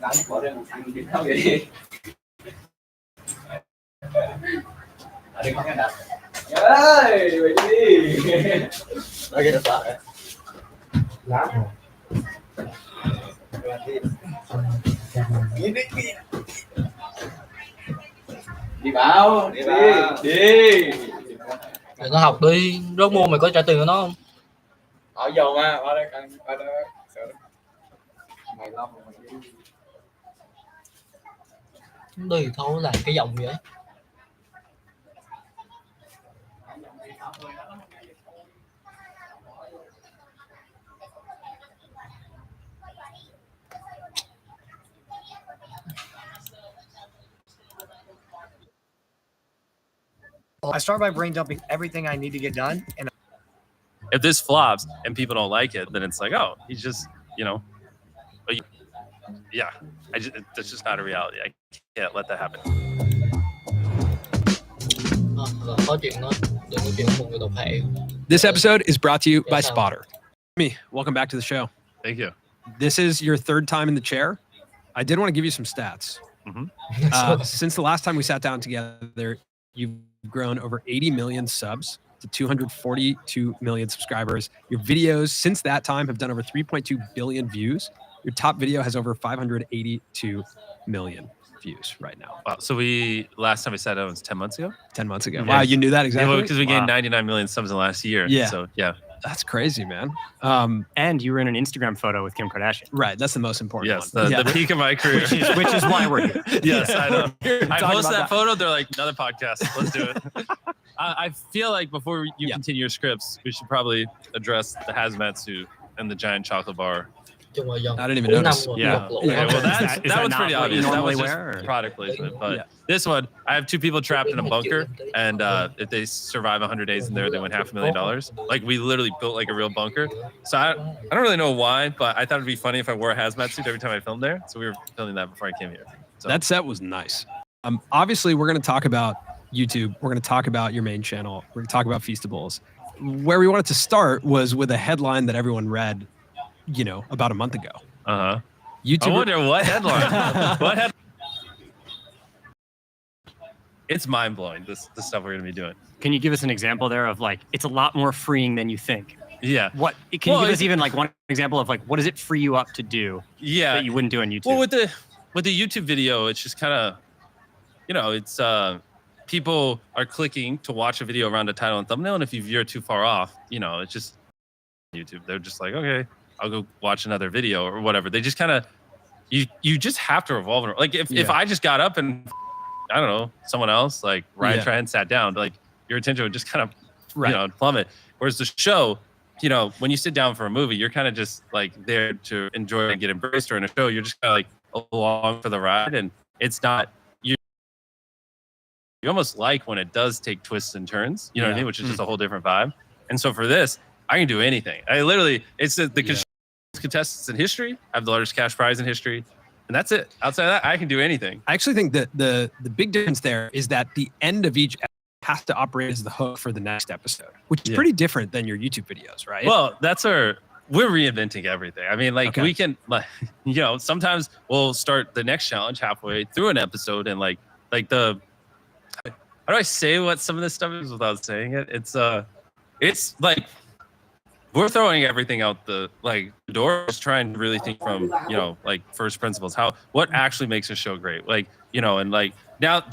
Đánh bỏ ra một thằng đi đâu vậy? Ở đây có cái đặt. Ơi, vậy đi. Đây cái đặt đấy. Lắm. Đi vào, đi đi. Đừng có học đi, rốt mua mày có trả tiền cho nó không? Ở dầu mà, ở đây ở đây. Mày lo mày đi. Đi thôi làm cái dòng vậy. I start by brain dumping everything I need to get done, and if this flops and people don't like it, then it's like, oh, he's just, you know, yeah, that's just not a reality. I can't let that happen. This episode is brought to you by Spotter. Welcome back to the show. Thank you. This is your third time in the chair. I did want to give you some stats. Since the last time we sat down together, you've grown over 80 million subs to 242 million subscribers. Your videos since that time have done over 3.2 billion views. Your top video has over 582 million views right now. Wow. So last time we sat down was 10 months ago? 10 months ago. Yes. Wow, you knew that exactly? Yeah, because we gained 99 million subs in the last year. Yeah. So, yeah. That's crazy, man. and you were in an Instagram photo with Kim Kardashian. Right, that's the most important yes, one. The peak of my career. which is why we're here. Yes, I know. I posted that photo, they're like, another podcast, let's do it. I feel like before you continue your scripts, we should probably address the hazmat suit and the giant chocolate bar. I didn't even notice. Yeah. Okay, well, that one's pretty obvious. That was wear, just product placement. But this one, I have two people trapped in a bunker, and if they survive 100 days in there, they win $500,000. Like, we literally built like a real bunker. So I don't really know why, but I thought it'd be funny if I wore a hazmat suit every time I filmed there. So we were filming that before I came here. So. That set was nice. Obviously, we're going to talk about YouTube. We're going to talk about your main channel. We're going to talk about Feastables. Where we wanted to start was with a headline that everyone read, about a month ago. YouTuber. I wonder what headline. It's mind blowing. This stuff we're gonna be doing. Can you give us an example there of like it's a lot more freeing than you think? Yeah. What can you give us even like one example of like what does it free you up to do? Yeah. That you wouldn't do on YouTube. Well, with the YouTube video, it's just kind of, it's people are clicking to watch a video around a title and thumbnail, and if you veer too far off, it's just YouTube. They're just like, okay, I'll go watch another video or whatever. They just kind of, you just have to revolve it. Like if I just got up and I don't know, someone else like Ryan Tran sat down, like your attention would just kind of, plummet. Whereas the show, when you sit down for a movie, you're kind of just like there to enjoy and get embraced, or in a show, you're just kind of like along for the ride. And it's not, you almost like when it does take twists and turns, you know what I mean? Which is just a whole different vibe. And so for this, I can do anything. It's the contestants in history. I have the largest cash prize in history, and that's it. Outside of that, I can do anything. I actually think that the big difference there is that the end of each episode has to operate as the hook for the next episode, which is pretty different than your YouTube videos, right? Well, we're reinventing everything. I mean, we can, sometimes we'll start the next challenge halfway through an episode, and how do I say what some of this stuff is without saying it? It's like, we're throwing everything out the door, just trying to really think from, first principles, what actually makes a show great. Now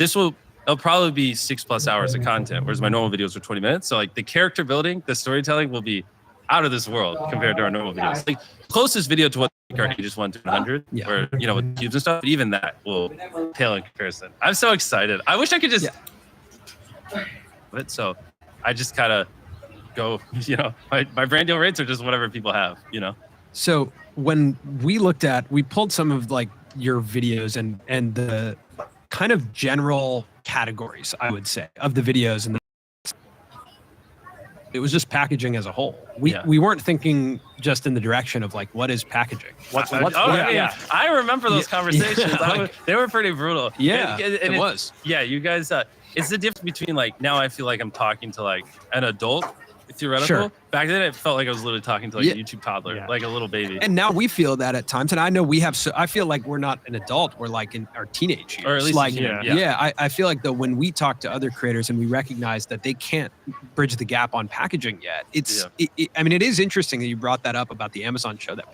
it'll probably be 6+ hours of content, whereas my normal videos are 20 minutes. So the character building, the storytelling will be out of this world compared to our normal videos. Closest video to what our Ages 1 to 100, where, with cubes and stuff, but even that will pale in comparison. I'm so excited. I wish I could just, so I just kind of, go, my brand deal rates are just whatever people have, So when we pulled some of your videos and the kind of general categories, I would say, of the videos, and it was just packaging as a whole. We weren't thinking just in the direction of what is packaging. I remember those conversations. They were pretty brutal. Yeah, and it was. Yeah, you guys. It's the difference between now I feel like I'm talking to an adult, theoretical. Sure. Back then, it felt like I was literally talking to like Yeah. a YouTube toddler, Yeah. like a little baby. And now we feel that at times, and I know we have. So I feel like we're not an adult; we're like in our teenage years. Or at least like, yeah. I feel like though when we talk to other creators and we recognize that they can't bridge the gap on packaging yet, I mean, it is interesting that you brought that up about the Amazon show. That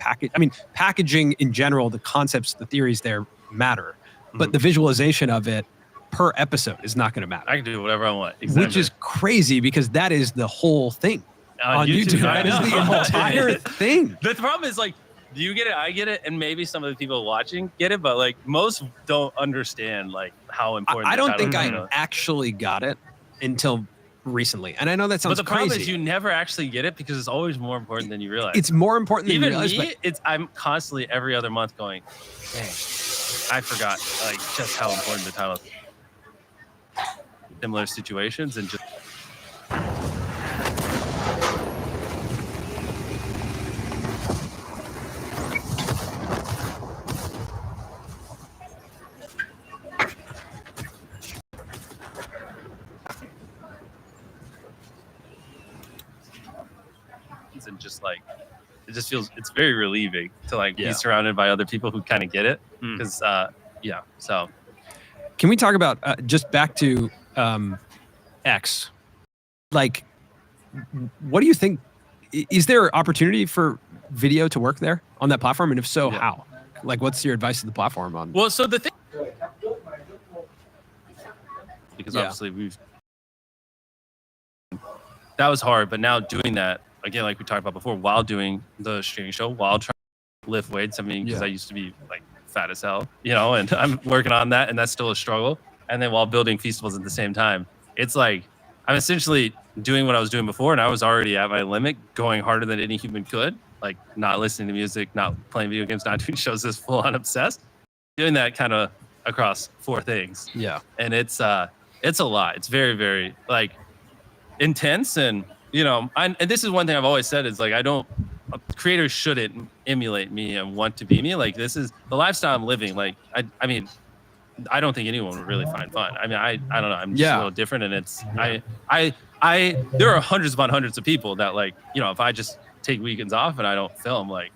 packaging in general, the concepts, the theories there matter, but the visualization of it per episode is not going to matter. I can do whatever I want. Exactly. Which is crazy because that is the whole thing on YouTube. I That is the know. entire thing. The problem is like, you get it, I get it, and maybe some of the people watching get it, but like most don't understand like how important. I the don't think title I is. actually got it until recently, and I know that sounds But the crazy. problem is you never actually get it because it's always more important than you realize. It's more important than you Even realize. me, I'm constantly every other month going, dang, I forgot like just how important the title is. Similar situations and just. And just like it just feels it's very relieving to like be surrounded by other people who kind of get it because so Can we talk about just back to X? Like, what do you think? Is there opportunity for video to work there on that platform? And if so, how? Like, what's your advice to the platform on? well so the thing because obviously that was hard, but now doing that again, like we talked about before, while doing the streaming show, while trying to lift weights, I mean, because I used to be like fat as hell, you know, and I'm working on that, and that's still a struggle. And then while building festivals at the same time, it's like I'm essentially doing what I was doing before, and I was already at my limit, going harder than any human could, like not listening to music, not playing video games, not doing shows, this full on obsessed, doing that kind of across 4 things. Yeah, and it's a lot. It's very, very like intense, and you know, and this is one thing I've always said is like creators shouldn't emulate me and want to be me. Like this is the lifestyle I'm living. Like I mean, I don't think anyone would really find fun. I mean, I don't know. I'm just a little different, and it's there are hundreds upon hundreds of people that like, you know, if I just take weekends off and I don't film, like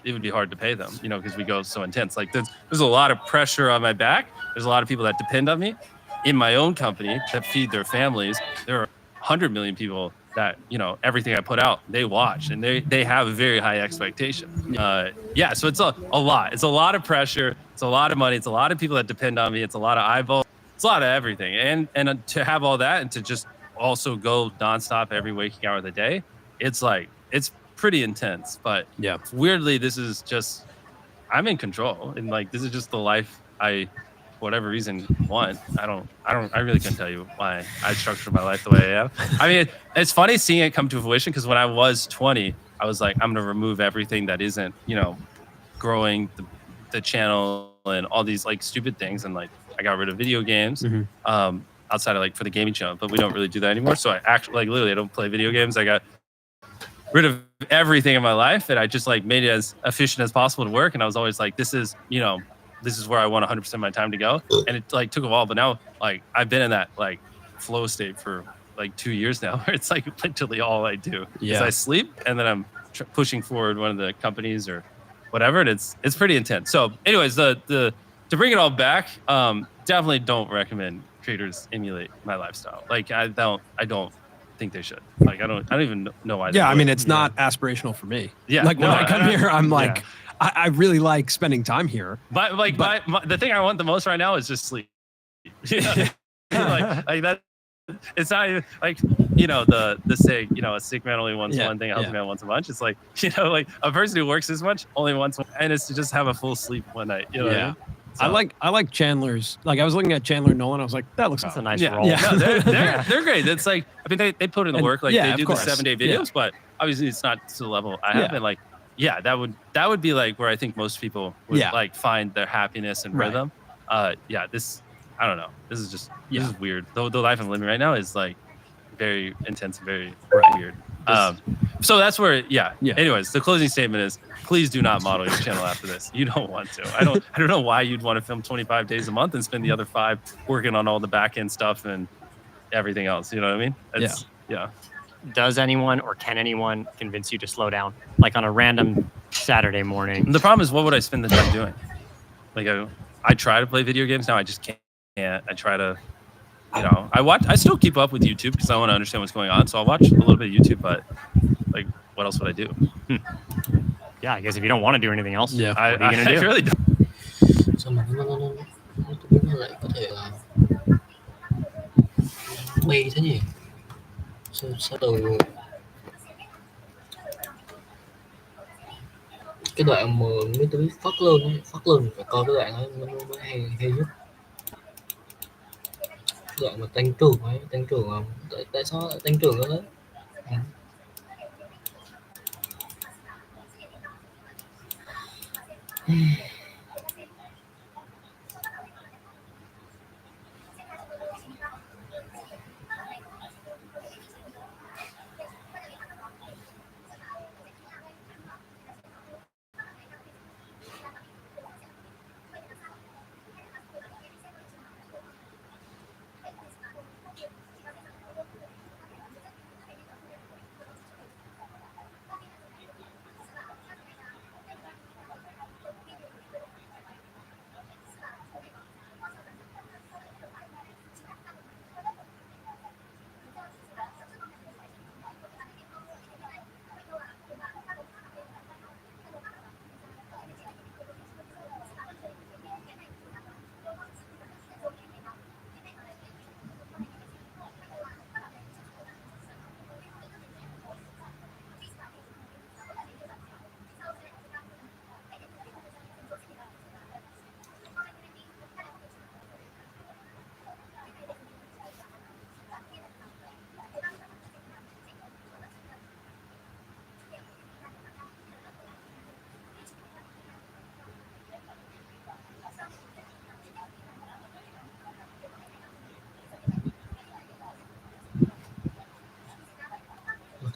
it would be hard to pay them, you know, because we go so intense. Like there's a lot of pressure on my back. There's a lot of people that depend on me in my own company that feed their families. There are 100 million people that, you know, everything I put out, they watch, and they have a very high expectation. So it's a lot. It's a lot of pressure. It's a lot of money. It's a lot of people that depend on me. It's a lot of eyeballs. It's a lot of everything. And to have all that and to just also go nonstop every waking hour of the day, it's like, it's pretty intense. But weirdly, this is just, I'm in control. And like, this is just the life I, for whatever reason, want. I really couldn't tell you why I structured my life the way I am. I mean, it's funny seeing it come to fruition because when I was 20, I was like, I'm going to remove everything that isn't, you know, growing the channel and all these like stupid things. And like, I got rid of video games outside of like for the gaming channel, but we don't really do that anymore. So I actually like literally, I don't play video games. I got rid of everything in my life and I just like made it as efficient as possible to work. And I was always like, this is, you know, this is where I want 100% of my time to go. And it like took a while, but now like I've been in that like flow state for like 2 years now, where it's like literally all I do is I sleep and then I'm pushing forward one of the companies or whatever. And it's pretty intense. So anyways, to bring it all back, definitely don't recommend creators emulate my lifestyle. Like I don't think they should. Like I don't even know why. I mean, it's not aspirational for me. Yeah. Like when I come here, I'm like, I really like spending time here. But like the thing I want the most right now is just sleep. You know? like that. It's not even like, you know, the saying, you know, a sick man only wants one thing, a healthy man wants a bunch. It's like, you know, like a person who works this much only wants one, and it's to just have a full sleep one night. You know what I mean? So, I like Chandler's. Like I was looking at Chandler and Nolan. I was like, that looks That's a nice role. Yeah. no, they're great. It's like, I mean, they put in the work. Like they do the 7-day videos, but obviously it's not to the level I have. And like, that would be like where I think most people would like find their happiness and rhythm. This, I don't know. This is just this is weird. The life I'm living right now is like very intense, very weird. So that's where Anyways, the closing statement is: please do not model your channel after this. You don't want to. I don't know why you'd want to film 25 days a month and spend the other 5 working on all the back end stuff and everything else. You know what I mean? does anyone or can anyone convince you to slow down? Like on a random Saturday morning. And the problem is, what would I spend the time doing? Like I try to play video games now. I just can't. I try to, I still keep up with YouTube because I want to understand what's going on. So I'll watch a little bit of YouTube, but like, what else would I do? Yeah, I guess if you don't want to do anything else, Yeah. what are you gonna do? I really don't. Sao mà nó lại có thể là bay thế nhỉ? Sao từ cái đoạn mà Mr.Beast phát lên phải coi cái đoạn đó mới hay nhất. Cái đoạn mà tăng trưởng không? Tại sao lại tăng trưởng đó?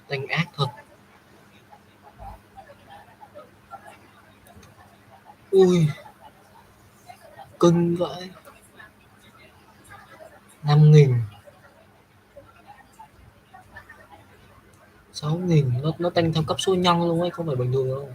Tăng ác thật. Ui, cưng vậy. 5.000, 6.000, nó tăng theo cấp số nhân luôn ấy, không phải bình thường đâu.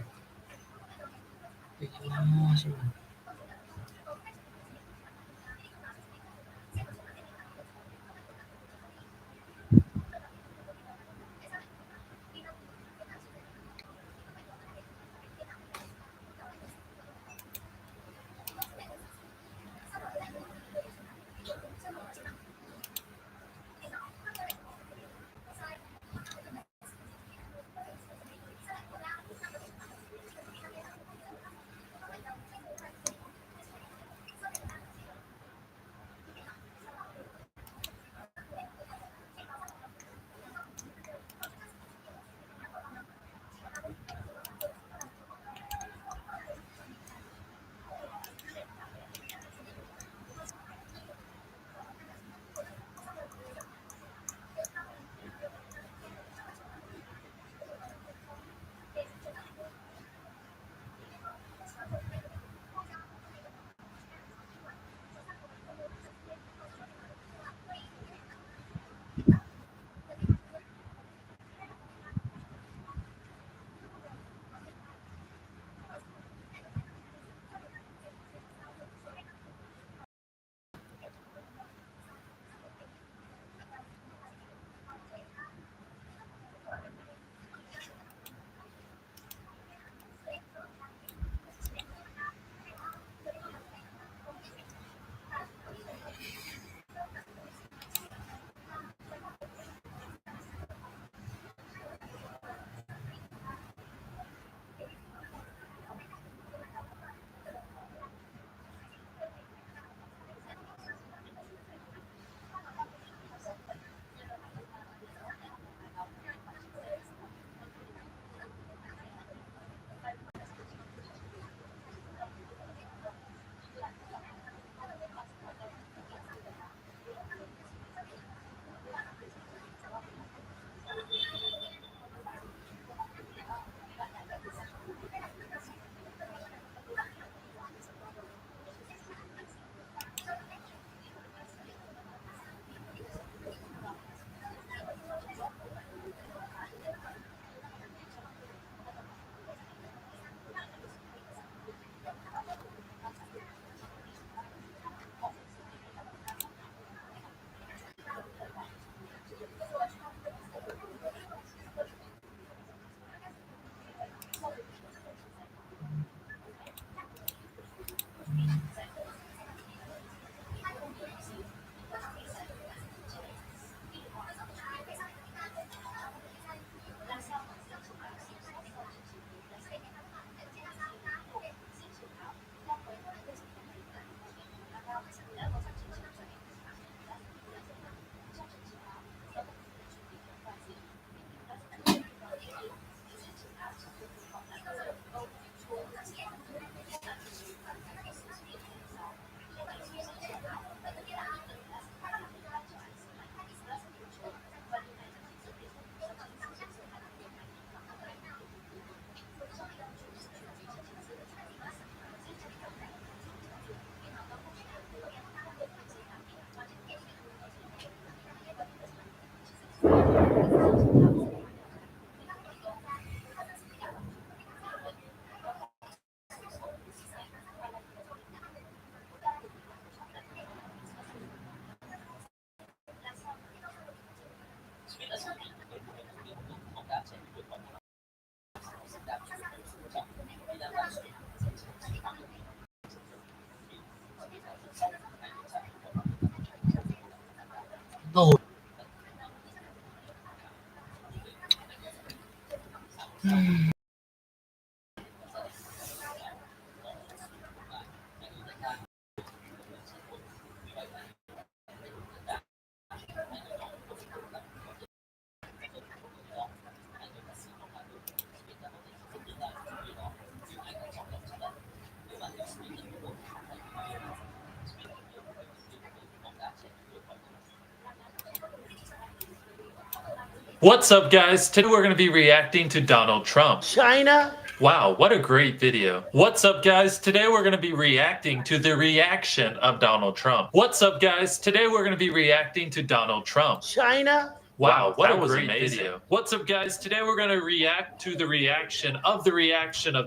What's up, guys? Today we're going to be reacting to Donald Trump. China. Wow, what a great video. What's up, guys? Today we're going to be reacting to the reaction of Donald Trump. What's up, guys? Today we're going to be reacting to Donald Trump. China. Wow, what a great video. What's up, guys? Today we're going to react to the reaction of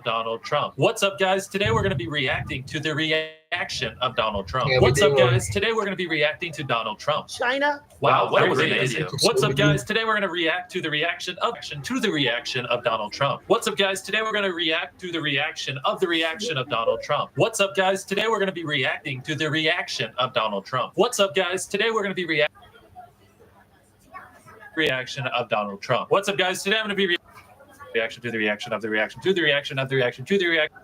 Donald Trump. What's up, guys? Today we're going to be reacting to the reaction of Donald Trump. What's up, guys? Today we're going to be reacting to Donald Trump. China. Wow, what a great video. What's up, guys? Today we're going to react to the reaction of Donald Trump. What's up, guys? Today we're going to react to the reaction of Donald Trump. What's up, guys? Today we're going to be reacting to the reaction of Donald Trump. What's up, guys? Today we're going to be reaction of Donald Trump. What's up, guys? Today I'm going to be reaction to the reaction of the reaction to the reaction of the reaction to the reaction.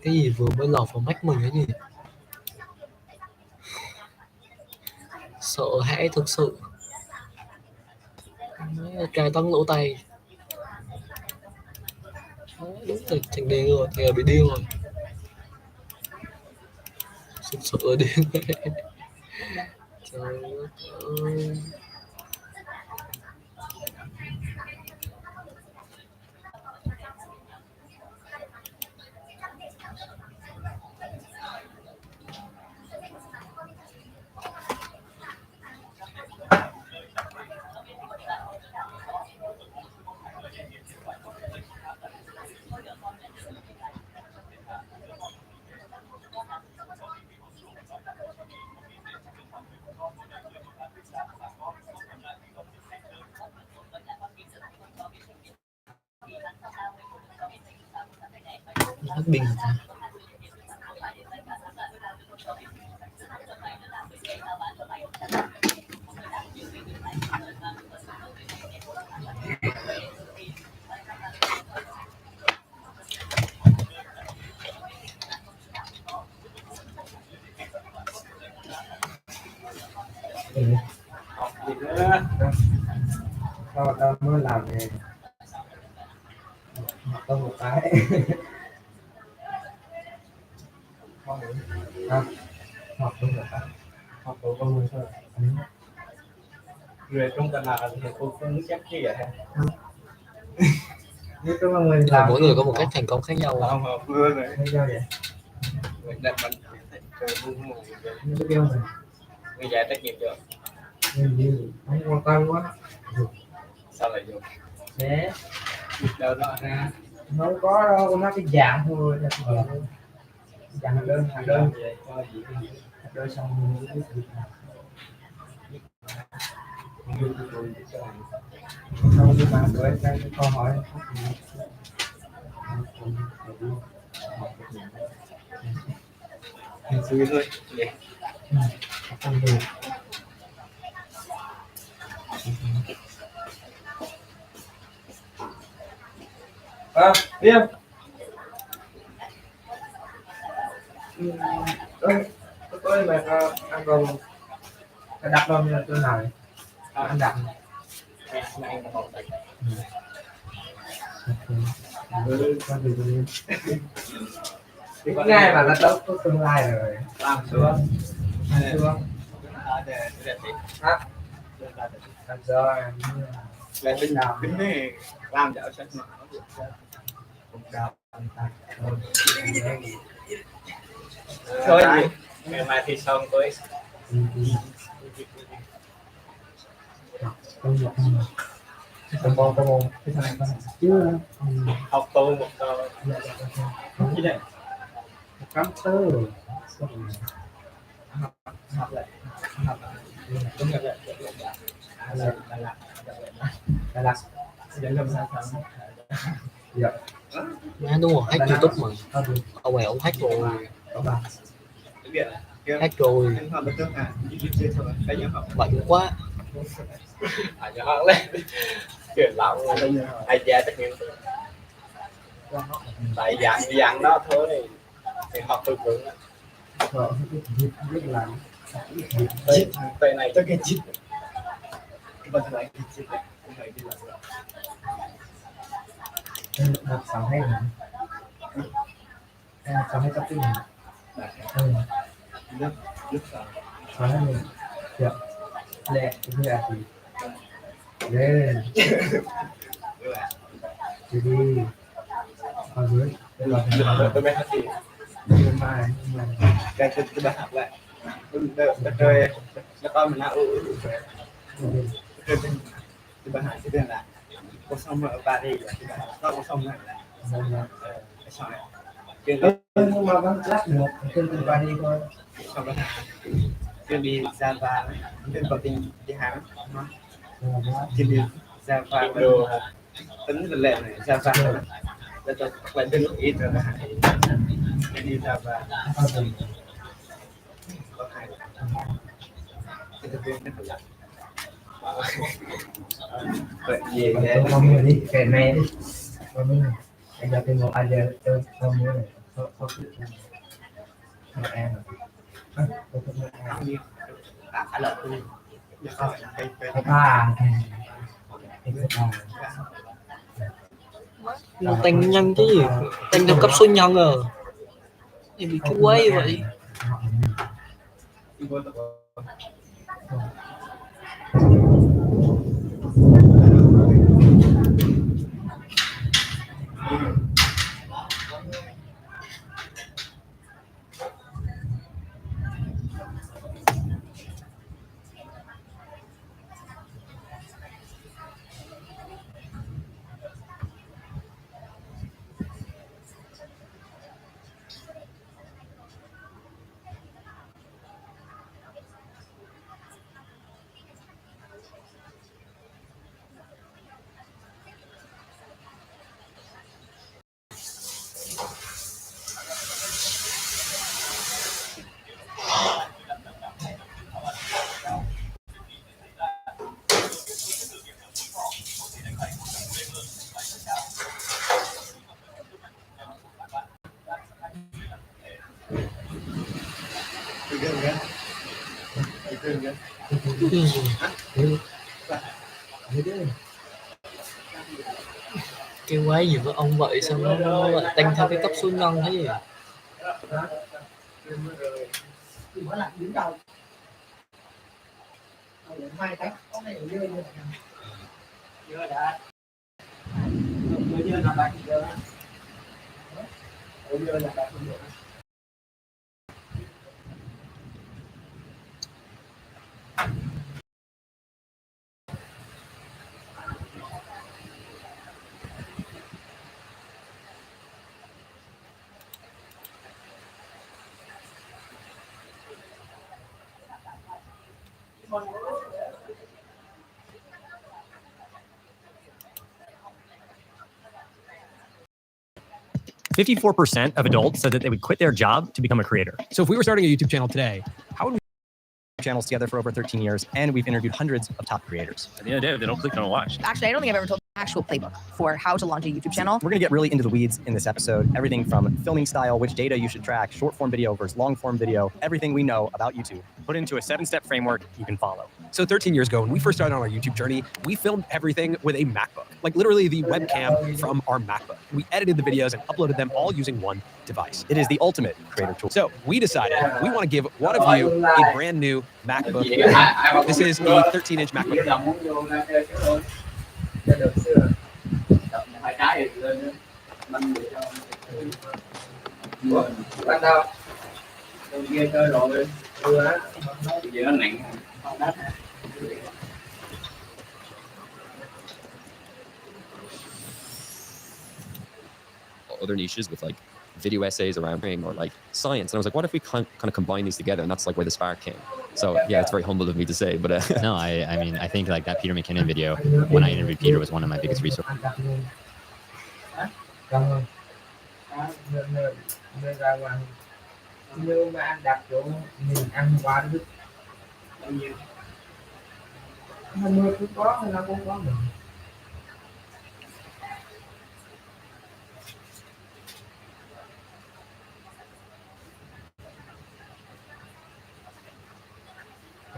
Cái gì vừa mới lọt vào mắt mình cái gì? Sợ hãi thực sự. Cài tấn lỗ tay. Đúng là thành điên rồi, thằng bị điên rồi. Thực sự là điên. Trời ơi. Hết pin rồi ta. Đâu mới làm này học có một cái học có một cái học có một thôi người trong cả là thì cô không chắc gì vậy nếu có người làm Mỗi người có một cách thành công khác nhau. làm hợp vừa rồi hay sao vậy mình đặt mình trời buông ngủ nó kêu mình người dạy trách nhiệm chưa không quan tâm quá sao lại dùng thế đâu đó ra không có đâu nó cái dạng thôi dạng hàng đơn hàng đơn xong không nhưng mà đợi cái câu hỏi mình suy thôi không được đi không? Tôi mà ăn còn cái đặt lên tôi này anh đặt ngay mà nó tốt có tương lai rồi làm xuống làm sao lên bên nào làm chợ sách mà thôi ngày mai thì xong tôi tao cái thằng này chứ học tôi một cái này một cắm tư học lại đúng rồi là dẫn lâm sao dạ Má đúng rồi, hack YouTube mà. Ông này ông hack rồi. Hack rồi. Mạnh quá. nhỏ lên chuyển lòng ai ra tất nhiên tại dạng đó thôi thì học từ vựng biết làm tay này tới cái chít bên này cái chít này đi làm đọc sao hay sao hay cấp tiếng Dạ. Lẹ, lẹ thì lên. Đi đi. Ở dưới. Tôi biết gì. Mai. Cái bài học lại. Chơi. Nó con mình nào. Cái bài học sẽ là có xong ở ba đi có xong này xong này nhưng mà vẫn lắc được trên ba đi thôi xong đó trên đi ra ba trên có tin đi hàng trên đi ra ba tính lên lệ này ra ba để cho lại bên lúc ít rồi trên đi ra ba có hai cái thực viên rất là vậy gì không đi cái này đi anh ra cái một ai giờ tôi không nhớ này có em à là tôi Tên nhân chứ gì? Tên theo cấp số nhân à. Em bị chú quay vậy. Kêu quái gì với ông vậy, sao nó lại tăng theo cái cấp số nhân thế gì? %54% of adults said that they would quit their job to become a creator. So if we were starting a YouTube channel today, how would we channels together for over 13 years, and we've interviewed hundreds of top creators. At the end of the day, if they don't click, don't watch. Actually, I don't think I've ever told an actual playbook for how to launch a YouTube channel. We're going to get really into the weeds in this episode. Everything from filming style, which data you should track, short form video versus long form video, everything we know about YouTube. Put into a 7-step framework you can follow. So 13 years ago, when we first started on our YouTube journey, we filmed everything with a MacBook, like literally the webcam from our MacBook. We edited the videos and uploaded them all using one device. It is the ultimate creator tool. So we decided we want to give one of you a brand new MacBook. This is a 13-inch MacBook. Other niches with like video essays around or like science, and I was like, what if we kind of combine these together? And that's like where the spark came. So yeah, it's very humble of me to say, but no, I mean, I think like that Peter McKinnon video when I interviewed Peter was one of my biggest resources.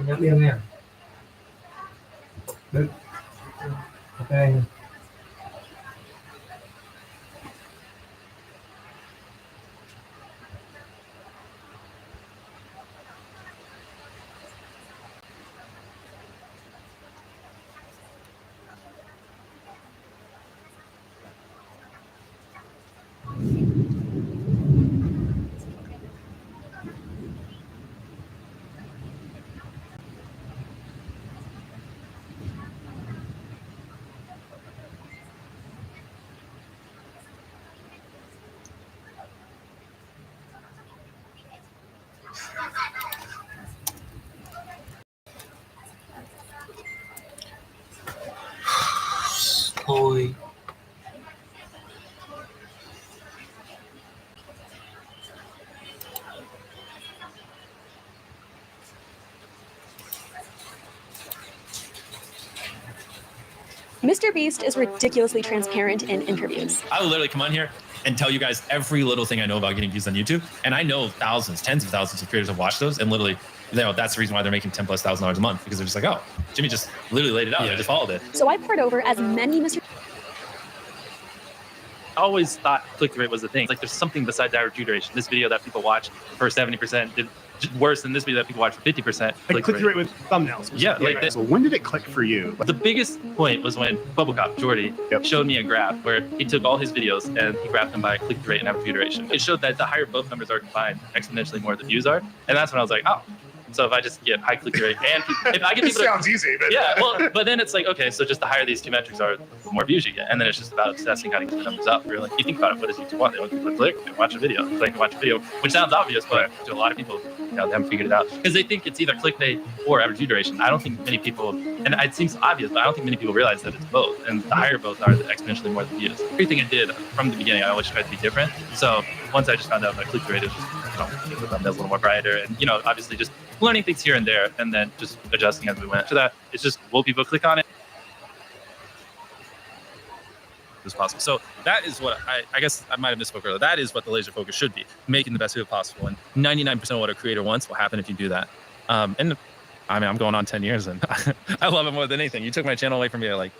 Nhắc điên nha. Được. Ok. thôi. Mr.Beast is ridiculously transparent in interviews. I will literally come on here and tell you guys every little thing I know about getting views on YouTube. And I know thousands, tens of thousands of creators have watched those, and literally, that's the reason why they're making $10,000+ a month, because they're just like, oh, Jimmy just literally laid it out. I just followed it. So I poured over as many Mr. I always thought click-through rate was the thing. Like, there's something besides average view duration. This video that people watch for 70% did worse than this video that people watch for 50%. Like click-through rate with thumbnails. Yeah, like this. So when did it click for you? The biggest point was when Bubblecop Jordy showed me a graph where he took all his videos and he graphed them by click-through rate and average view duration. It showed that the higher both numbers are combined, exponentially more the views are. And that's when I was like, oh. So if I just get high click-through rate and if I get people sounds easy, but yeah, well, but then it's like, okay, so just the higher these two metrics are, the more views you get, and then it's just about obsessing how to get the numbers up. Really, you think about it, what does YouTube want? They want people to click and watch a video, click and watch a video, which sounds obvious, but to a lot of people, they haven't figured it out because they think it's either clickbait or average view duration. I don't think many people, and it seems obvious, but I don't think many people realize that it's both, and the higher both are, the exponentially more the views. Everything I did from the beginning, I always tried to be different. So once I just found out my click-through rate is just, the thumbnails a little more brighter, and obviously just learning things here and there, and then just adjusting as we went. To that, it's just will people click on it as possible. So that is what I guess I might have misspoke earlier. That is what the laser focus should be, making the best video possible. And 99% of what a creator wants will happen if you do that. And I mean, I'm going on 10 years, and I love it more than anything. You took my channel away from me, like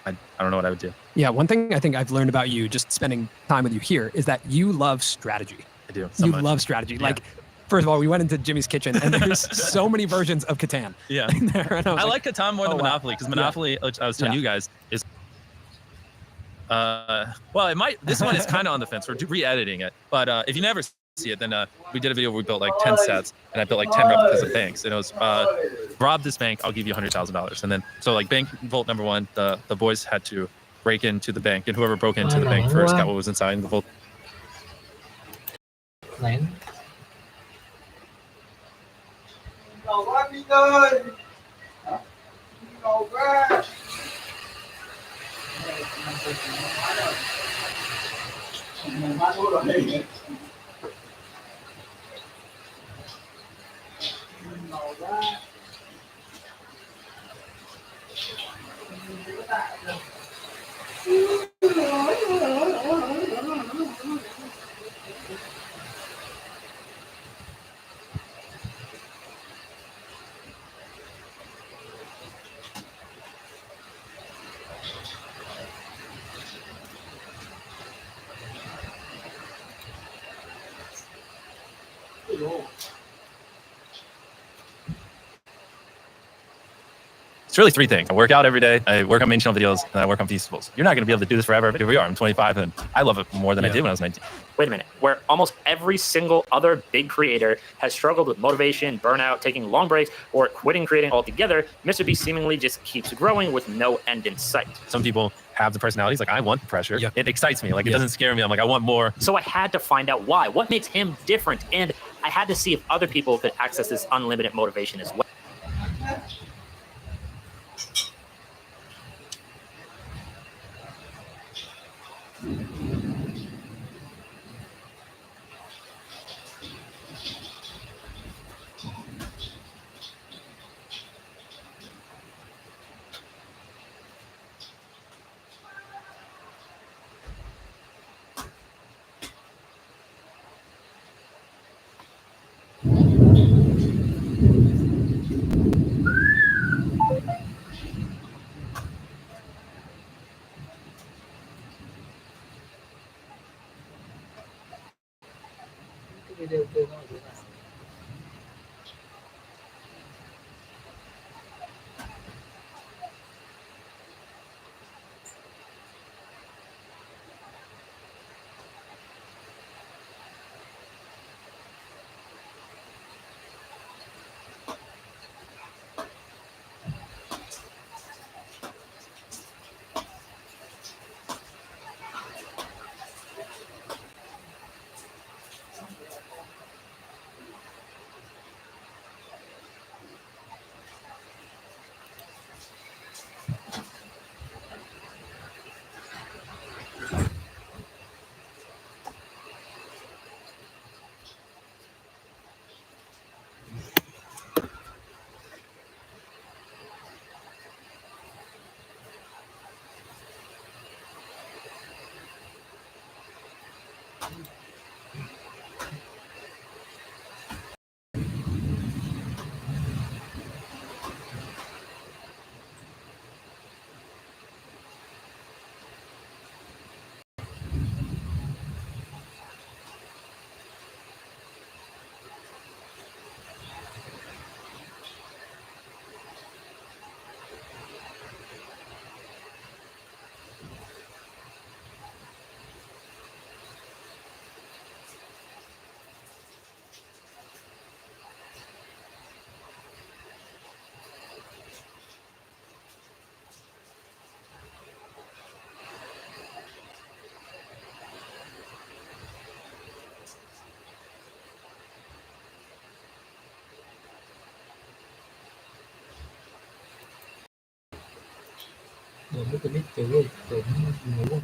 I don't know what I would do. Yeah, one thing I think I've learned about you, just spending time with you here, is that you love strategy. I do. You love strategy. Yeah. Like, first of all, we went into Jimmy's kitchen, and there's so many versions of Catan. Yeah. In there, and I like Catan more than Monopoly, because Monopoly, which I was telling you guys, is well, it might. This one is kind of on the fence. We're re-editing it, but if you never see it, then we did a video where we built like 10 sets, and I built like 10 replicas of banks, and it was rob this bank, I'll give you $100,000. And then so like bank vault number one, the boys had to break into the bank, and whoever broke into the bank first got what was inside the vault. Nine. It's really three things. I work out every day, I work on main channel videos, and I work on festivals. You're not going to be able to do this forever, but here we are. I'm 25, and I love it more than I did when I was 19. Wait a minute. Where almost every single other big creator has struggled with motivation, burnout, taking long breaks, or quitting creating altogether, Mr.Beast seemingly just keeps growing with no end in sight. Some people have the personalities, like I want the pressure. It excites me. Like it doesn't scare me. I'm like, I want more. So I had to find out why. What makes him different? And I had to see if other people could access this unlimited motivation as well. Mr.Beast tưởng ngủ.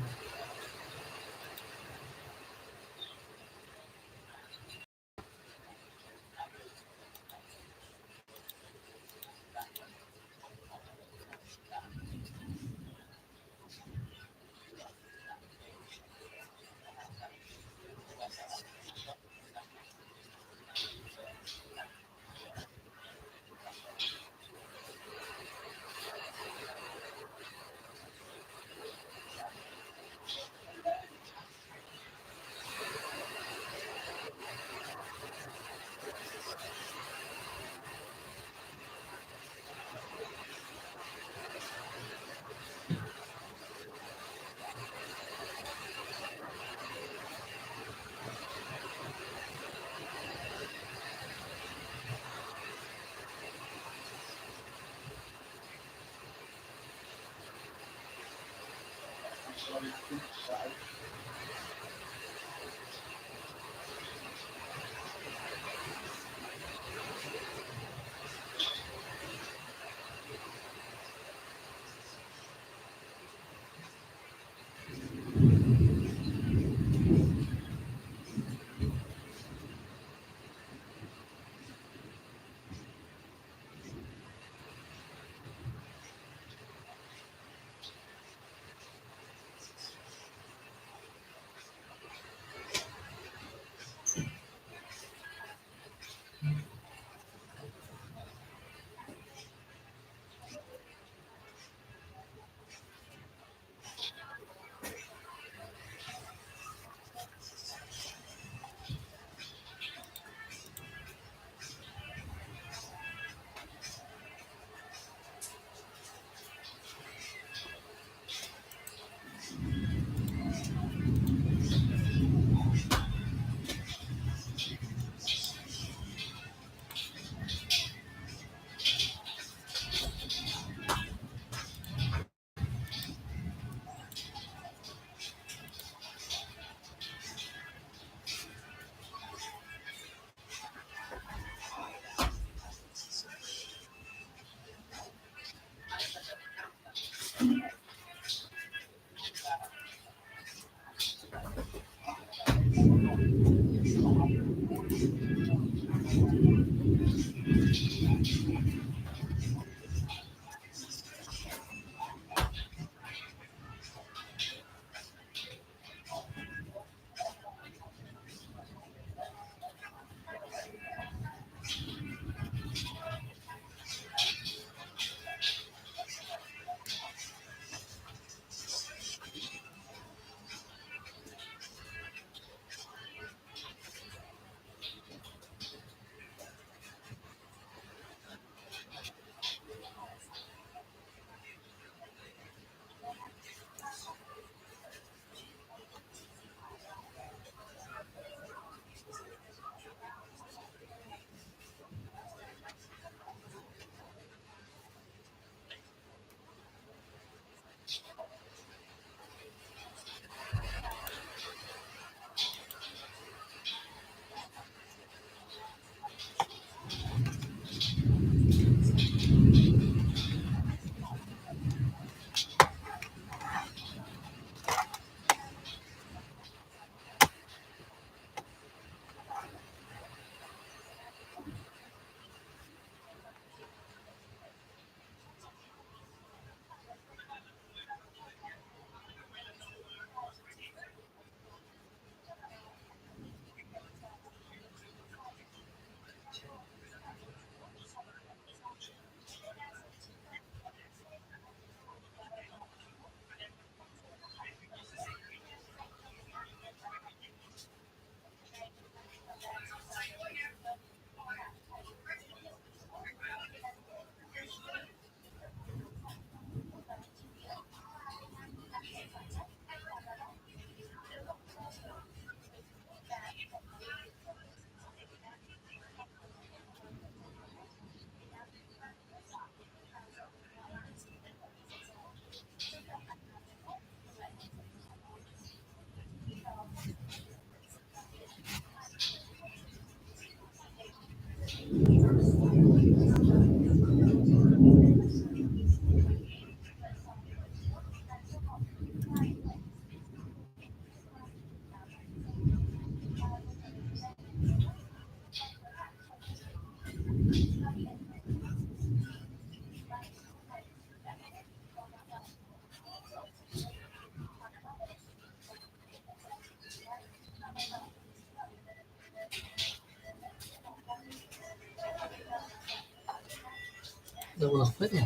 Động lực hết nhỉ.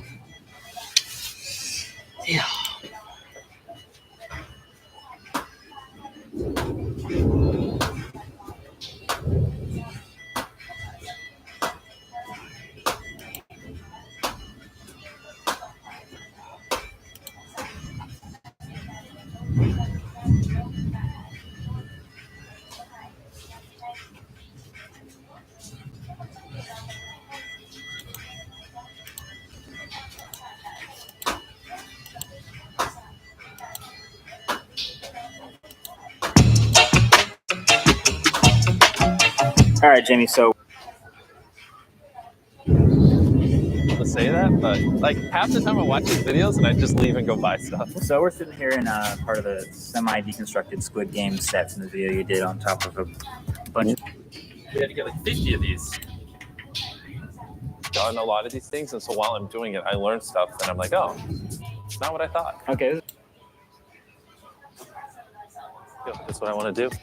Yeah. All right, Jamie. So to say that, but like half the time I watch these videos and I just leave and go buy stuff. So we're sitting here in part of the semi-deconstructed Squid Game sets in the video you did on top of a bunch of. We had to get like 50 of these. Done a lot of these things, and so while I'm doing it, I learn stuff, and I'm like, oh, it's not what I thought. Okay. That's what I want to do.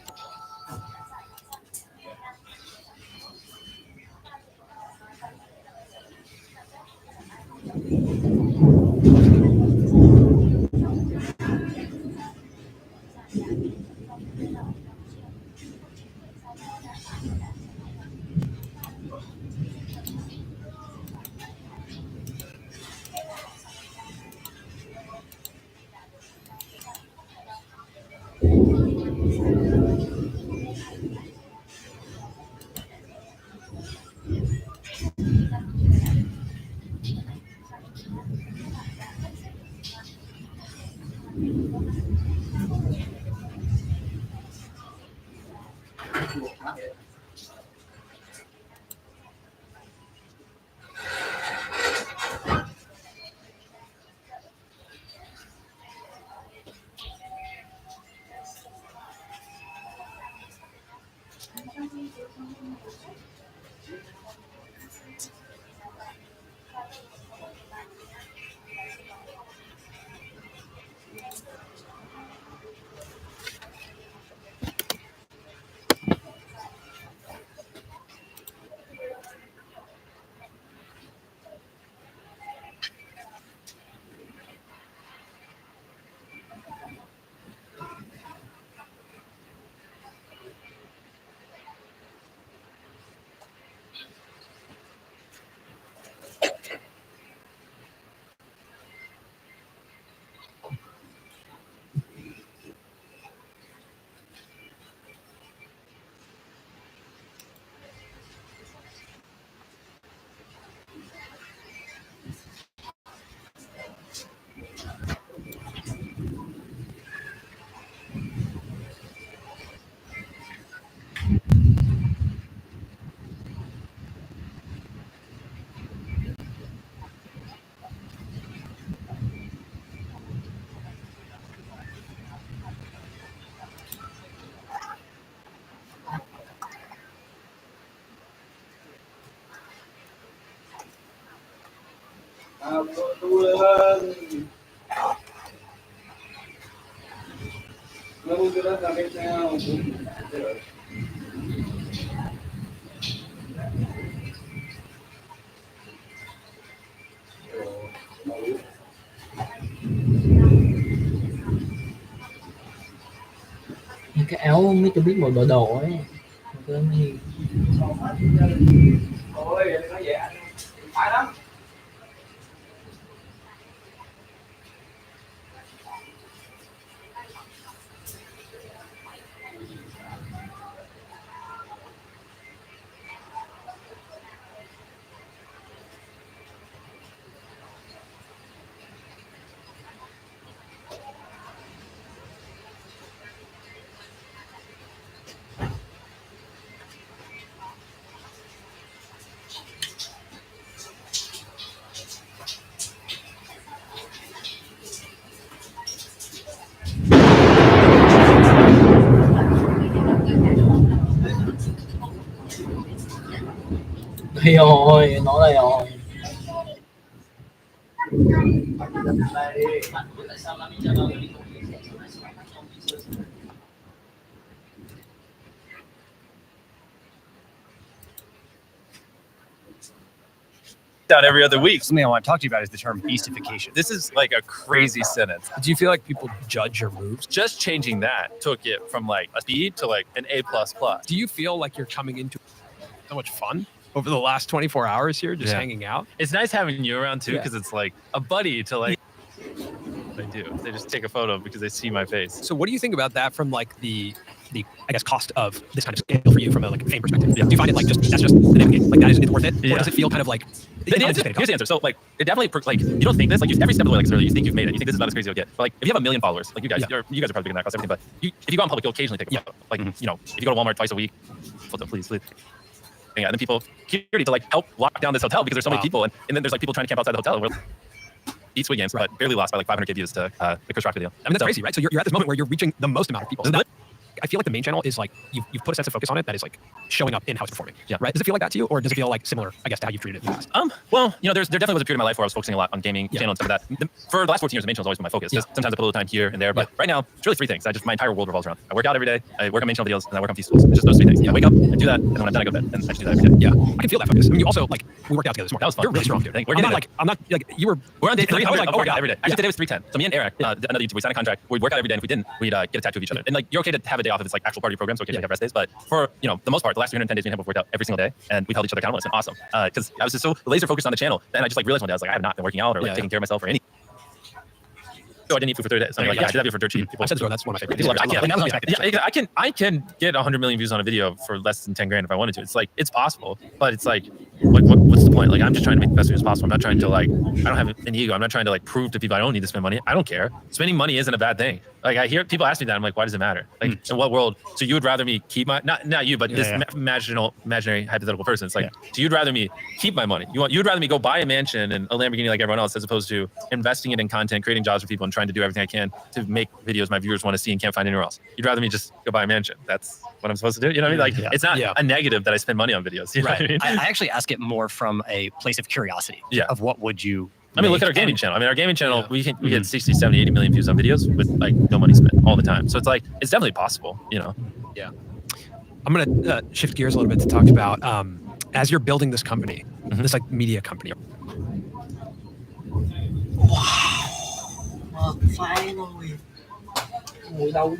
Cái áo Mr.Beast màu đỏ đỏ ấy. Cái này. Ôi, nói vậy anh phải lắm. Đây rồi, nó đây rồi. down every other week. Something I want to talk to you about is the term beastification. This is like a crazy sentence. Do you feel like people judge your moves? Just changing that took it from like a B to like an A++. Do you feel like you're coming into so much fun over the last 24 hours here, just hanging out? It's nice having you around too, because it's like a buddy to like. They do. They just take a photo because they see my face. So what do you think about that from like the I guess cost of this kind of scale for you from a like fame perspective? Do you find it like that's just the name of the game? Like that is it's worth it? Or does it feel kind of like Here's the answer. So like it definitely like you don't think this like every step of the way like you think you've made it. You think this is about as crazy as you'll get. But like if you have 1 million followers, like you guys, you guys are probably big in that cost everything. But if you go on public, you'll occasionally take a photo. Like you know if you go to Walmart twice a week, photo please. Yeah, and then people security to like help lock down this hotel because there's so many people, and then there's like people trying to camp outside the hotel. And we're beat Squid Games, but barely lost by like 500K views to the Chris Rock video. I mean, that's crazy, right? So you're at this moment where you're reaching the most amount of people. So I feel like the main channel is like you've put a sense of focus on it that is like showing up in how it's performing. Yeah. Right. Does it feel like that to you, or does it feel like similar, I guess, to how you've treated it in the past? Well, you know, there definitely was a period in my life where I was focusing a lot on gaming channel and stuff like that. For the last 14 years, the main channel has always been my focus. Sometimes I put a little time here and there, but right now it's really 3 things. My entire world revolves around. I work out every day, I work on main channel videos, and I work on festivals. It's just those 3 things. I wake up, I do that, and when I'm done, I go to bed, and I just do that every day. Yeah, I can feel that focus. I mean, you also like we worked out together this morning. That was fun. You're really strong, dude. I'm not like you were. We're on day 3. I was like, oh my every day. Actually, today was 310. So me and Eric, another YouTuber, we signed a contract. We'd work out every day, and if we didn't, we'd get a tattoo of each other. And like, you're okay to have a day off if it's like actual party programs, so occasionally have rest days. But for the most part, the last 310 days we have worked out every single day, and we held each other accountable. It's been awesome because I was just so laser focused on the channel, and I just like realized one day I was like, I have not been working out or like taking care of myself or anything. So I didn't eat food for 30 days. So I'm like, I did that for dirt cheap. People I said that's one of my favorite. I can get 100 million views on a video for less than 10 grand if I wanted to. It's like it's possible, but it's like what's the point? Like I'm just trying to make the best video as possible. I'm not trying to like I don't have an ego. I'm not trying to like prove to people I don't need to spend money. I don't care. Spending money isn't a bad thing. Like I hear people ask me that. I'm like, why does it matter? Like in what world? So you would rather me keep my not you, but this imaginary hypothetical person. It's like, so you'd rather me keep my money? You'd rather me go buy a mansion and a Lamborghini like everyone else, as opposed to investing it in content, creating jobs for people, and trying to do everything I can to make videos my viewers want to see and can't find anywhere else. You'd rather me just go buy a mansion. That's what I'm supposed to do. You know what I mean? Like it's not a negative that I spend money on videos. You know what I mean? I actually ask it more from a place of curiosity. Of what would you look at our gaming channel. I mean, our gaming channel, we get 60, 70, 80 million views on videos with like no money spent all the time. So it's like, it's definitely possible, you know? Yeah. I'm going to shift gears a little bit to talk about, as you're building this company, this like media company. Wow. Finally. Ngồi đâu?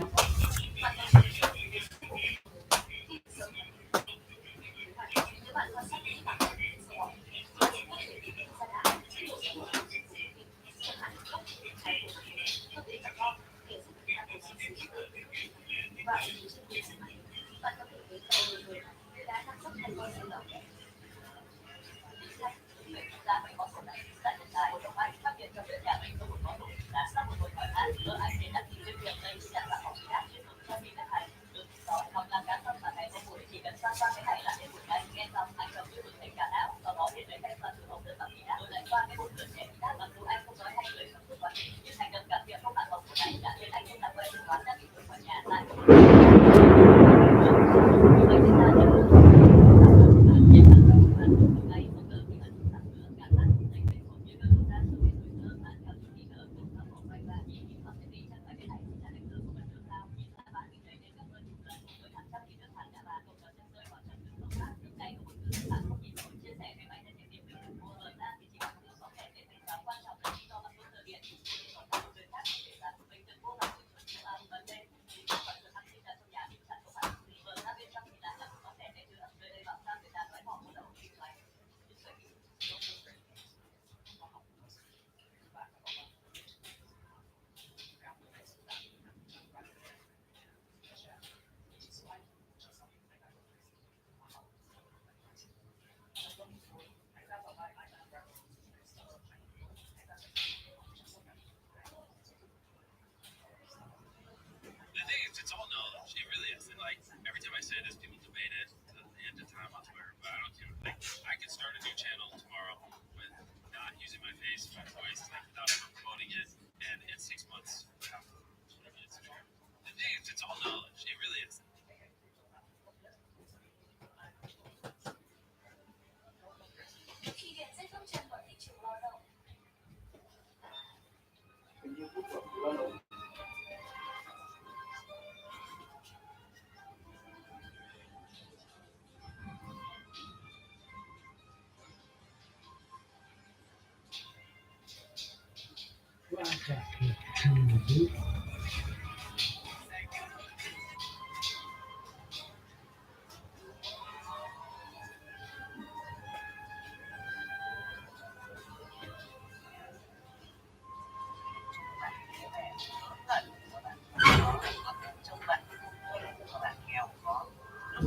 Lúc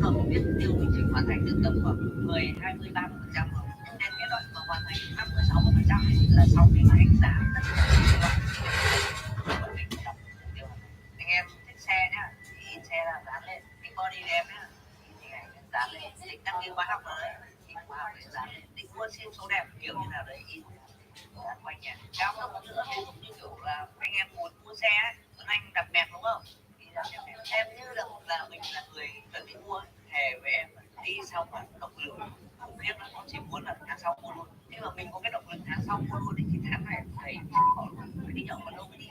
đầu mình biết tiêu mình chỉ hoàn thành được tầm khoảng 10, 20, 30% rồi. Nên cái đoạn mà hoàn thành 50, 60% là sau khi mà anh giảm tất cả anh em thích xe nhá, thì xe là dán lên, cái body em nhá, thì anh dán lên, định đăng ký khóa học rồi, thì khóa học để dán lên, định mua siêu số đẹp kiểu như nào đấy, dán quanh nhé. Cao tốc nữa, ví dụ như kiểu là anh em muốn mua xe, Tuấn Anh đặt mẹt đúng không? Em như là mình là người chuẩn bị mua thề với em đi sau mà động lực không biết là nó chỉ muốn là tháng sau mua luôn, nhưng mà mình có cái động lực tháng sau mua luôn thì tháng này thầy bỏ luôn, phải đi nhậu mà đâu mới đi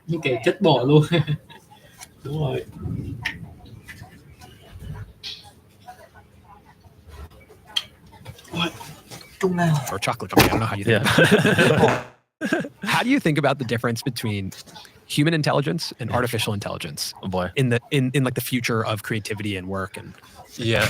như kiểu chất bỏ luôn. Đúng rồi. Or chocolate. I don't know how you think about it. How do you think about the difference between human intelligence and artificial intelligence? Oh boy. In like the future of creativity and work and yeah.